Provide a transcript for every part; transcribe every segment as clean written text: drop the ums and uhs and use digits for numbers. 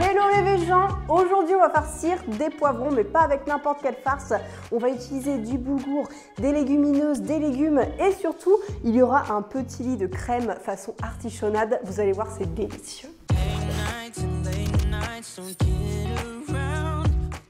Hello les végans, aujourd'hui on va farcir des poivrons mais pas avec n'importe quelle farce. On va utiliser du boulgour, des légumineuses, des légumes et surtout il y aura un petit lit de crème façon artichonnade. Vous allez voir, c'est délicieux.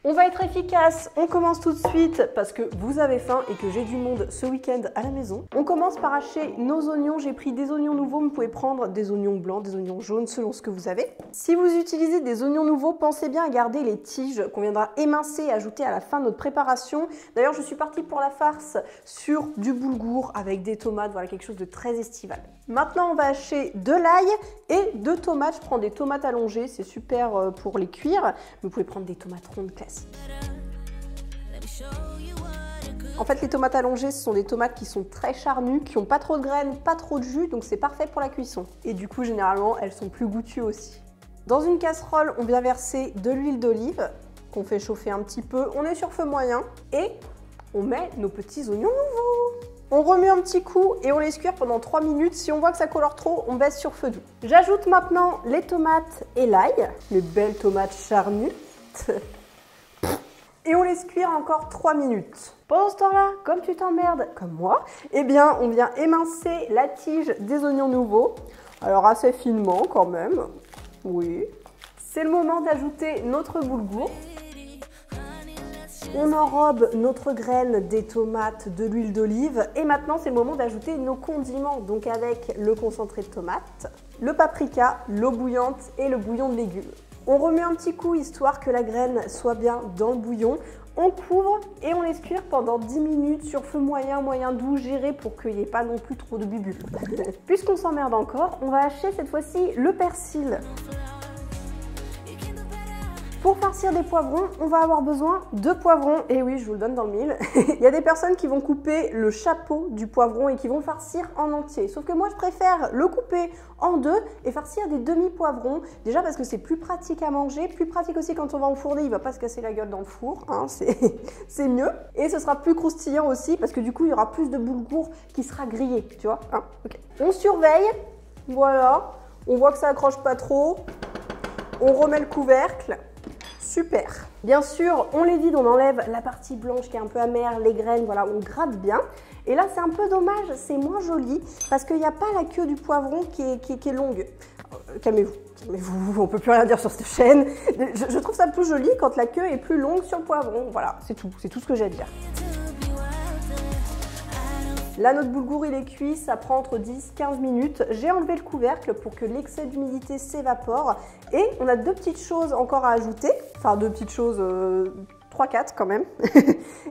On va être efficace, on commence tout de suite parce que vous avez faim et que j'ai du monde ce week-end à la maison. On commence par hacher nos oignons, j'ai pris des oignons nouveaux, vous pouvez prendre des oignons blancs, des oignons jaunes selon ce que vous avez. Si vous utilisez des oignons nouveaux, pensez bien à garder les tiges qu'on viendra émincer et ajouter à la fin de notre préparation. D'ailleurs, je suis partie pour la farce sur du boulgour avec des tomates, voilà quelque chose de très estival. Maintenant, on va hacher de l'ail et de tomates. Je prends des tomates allongées, c'est super pour les cuire. Vous pouvez prendre des tomates rondes classiques. En fait, les tomates allongées, ce sont des tomates qui sont très charnues, qui n'ont pas trop de graines, pas trop de jus, donc c'est parfait pour la cuisson. Et du coup, généralement, elles sont plus goûtues aussi. Dans une casserole, on vient verser de l'huile d'olive, qu'on fait chauffer un petit peu. On est sur feu moyen et on met nos petits oignons nouveaux. On remet un petit coup et on les cuire pendant 3 minutes. Si on voit que ça colore trop, on baisse sur feu doux. J'ajoute maintenant les tomates et l'ail, mes belles tomates charnues. Et on laisse cuire encore 3 minutes. Pendant ce temps-là, comme tu t'emmerdes comme moi, eh bien, on vient émincer la tige des oignons nouveaux. Alors assez finement quand même, oui. C'est le moment d'ajouter notre boulgour. On enrobe notre graine, des tomates, de l'huile d'olive. Et maintenant, c'est le moment d'ajouter nos condiments. Donc avec le concentré de tomate, le paprika, l'eau bouillante et le bouillon de légumes. On remet un petit coup histoire que la graine soit bien dans le bouillon. On couvre et on laisse cuire pendant 10 minutes sur feu moyen, moyen doux, géré pour qu'il n'y ait pas non plus trop de bulles. Puisqu'on s'emmerde encore, on va hacher cette fois-ci le persil. Pour farcir des poivrons, on va avoir besoin de poivrons. Et oui, je vous le donne dans le mille. Il y a des personnes qui vont couper le chapeau du poivron et qui vont le farcir en entier. Sauf que moi, je préfère le couper en deux et farcir des demi-poivrons. Déjà parce que c'est plus pratique à manger, plus pratique aussi quand on va enfourner, il ne va pas se casser la gueule dans le four. Hein, c'est mieux. Et ce sera plus croustillant aussi parce que du coup, il y aura plus de boulgour qui sera grillé. Tu vois, hein, okay. On surveille. Voilà. On voit que ça accroche pas trop. On remet le couvercle. Super. Bien sûr, on les vide, on enlève la partie blanche qui est un peu amère, les graines, voilà, on gratte bien. Et là, c'est un peu dommage, c'est moins joli parce qu'il n'y a pas la queue du poivron qui est longue. Calmez-vous, calmez-vous, on peut plus rien dire sur cette chaîne. Je trouve ça plus joli quand la queue est plus longue sur le poivron. Voilà, c'est tout ce que j'ai à dire. Là, notre boulgour, il est cuit, ça prend entre 10-15 minutes. J'ai enlevé le couvercle pour que l'excès d'humidité s'évapore. Et on a 2 petites choses encore à ajouter. Enfin, 2 petites choses, 3-4 quand même.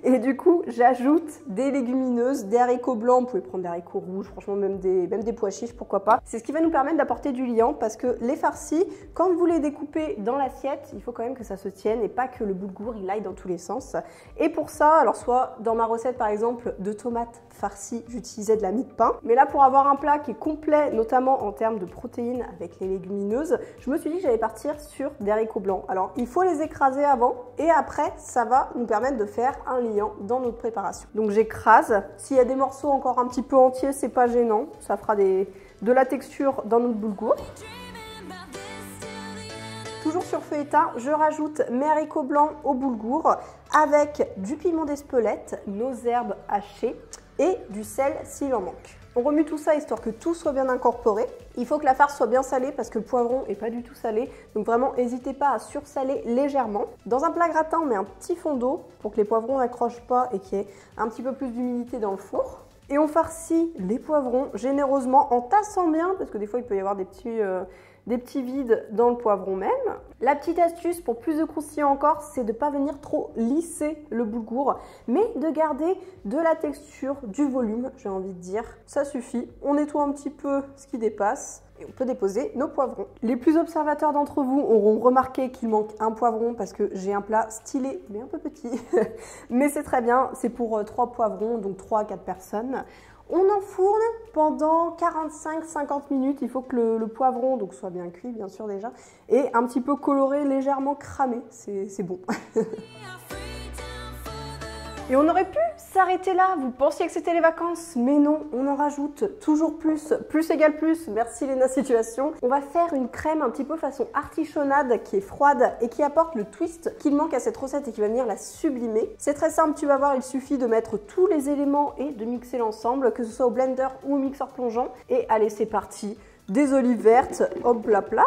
Et du coup, j'ajoute des légumineuses, des haricots blancs. Vous pouvez prendre des haricots rouges, franchement, même des pois chiches, pourquoi pas. C'est ce qui va nous permettre d'apporter du liant parce que les farcis, quand vous les découpez dans l'assiette, il faut quand même que ça se tienne et pas que le boulgour, il aille dans tous les sens. Et pour ça, alors soit dans ma recette, par exemple, de tomates farcies, j'utilisais de la mie de pain. Mais là, pour avoir un plat qui est complet, notamment en termes de protéines avec les légumineuses, je me suis dit que j'allais partir sur des haricots blancs. Alors, il faut les écraser avant et après, ça va nous permettre de faire un liant dans notre préparation. Donc, j'écrase. S'il y a des morceaux encore un petit peu entiers, c'est pas gênant. Ça fera de la texture dans notre boulgour. Toujours sur feu éteint, je rajoute mes haricots blancs au boulgour avec du piment d'Espelette, nos herbes hachées et du sel s'il en manque. On remue tout ça histoire que tout soit bien incorporé. Il faut que la farce soit bien salée parce que le poivron n'est pas du tout salé. Donc vraiment, n'hésitez pas à sursaler légèrement. Dans un plat gratin, on met un petit fond d'eau pour que les poivrons n'accrochent pas et qu'il y ait un petit peu plus d'humidité dans le four. Et on farcit les poivrons généreusement en tassant bien parce que des fois, il peut y avoir des petits vides dans le poivron même. La petite astuce pour plus de croustillant encore, c'est de ne pas venir trop lisser le boulgour, mais de garder de la texture, du volume, j'ai envie de dire. Ça suffit. On nettoie un petit peu ce qui dépasse et on peut déposer nos poivrons. Les plus observateurs d'entre vous auront remarqué qu'il manque un poivron parce que j'ai un plat stylé, mais un peu petit. Mais c'est très bien, c'est pour 3 poivrons, donc 3 à 4 personnes. On enfourne pendant 45-50 minutes. Il faut que le poivron donc, soit bien cuit, bien sûr déjà, et un petit peu coloré, légèrement cramé. C'est bon. Et on aurait pu s'arrêter là. Vous pensiez que c'était les vacances, mais non, on en rajoute toujours plus. Plus égale plus. Merci Léna Situation. On va faire une crème un petit peu façon artichonnade qui est froide et qui apporte le twist qu'il manque à cette recette et qui va venir la sublimer. C'est très simple, tu vas voir, il suffit de mettre tous les éléments et de mixer l'ensemble, que ce soit au blender ou au mixeur plongeant. Et allez, c'est parti. Des olives vertes, hop là là.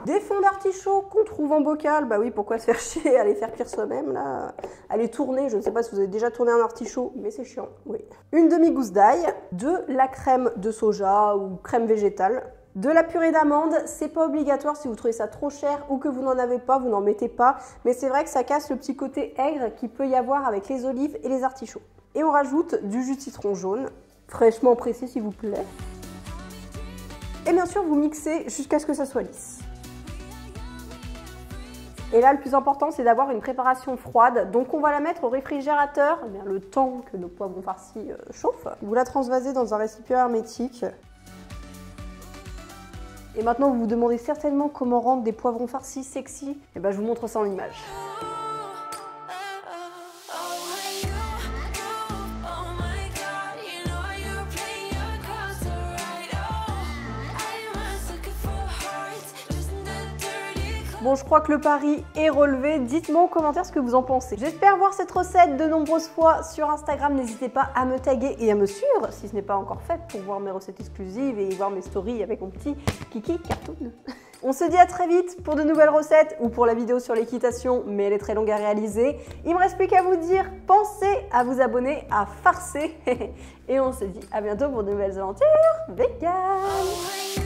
Des fonds d'artichaut qu'on trouve en bocal. Bah oui, pourquoi se faire chier à les faire cuire soi-même là? À les tourner, je ne sais pas si vous avez déjà tourné un artichaut, mais c'est chiant, oui. Une demi-gousse d'ail, de la crème de soja ou crème végétale. De la purée d'amande, c'est pas obligatoire si vous trouvez ça trop cher ou que vous n'en avez pas, vous n'en mettez pas. Mais c'est vrai que ça casse le petit côté aigre qu'il peut y avoir avec les olives et les artichauts. Et on rajoute du jus de citron jaune, fraîchement pressé s'il vous plaît. Et bien sûr, vous mixez jusqu'à ce que ça soit lisse. Et là, le plus important, c'est d'avoir une préparation froide. Donc, on va la mettre au réfrigérateur, eh bien, le temps que nos poivrons farcis chauffent. Vous la transvasez dans un récipient hermétique. Et maintenant, vous vous demandez certainement comment rendre des poivrons farcis sexy. Et ben, je vous montre ça en image. Bon, je crois que le pari est relevé. Dites-moi en commentaire ce que vous en pensez. J'espère voir cette recette de nombreuses fois sur Instagram. N'hésitez pas à me taguer et à me suivre si ce n'est pas encore fait pour voir mes recettes exclusives et voir mes stories avec mon petit Kiki Cartoon. On se dit à très vite pour de nouvelles recettes ou pour la vidéo sur l'équitation, mais elle est très longue à réaliser. Il me reste plus qu'à vous dire, pensez à vous abonner à Farcer. Et on se dit à bientôt pour de nouvelles aventures véganes.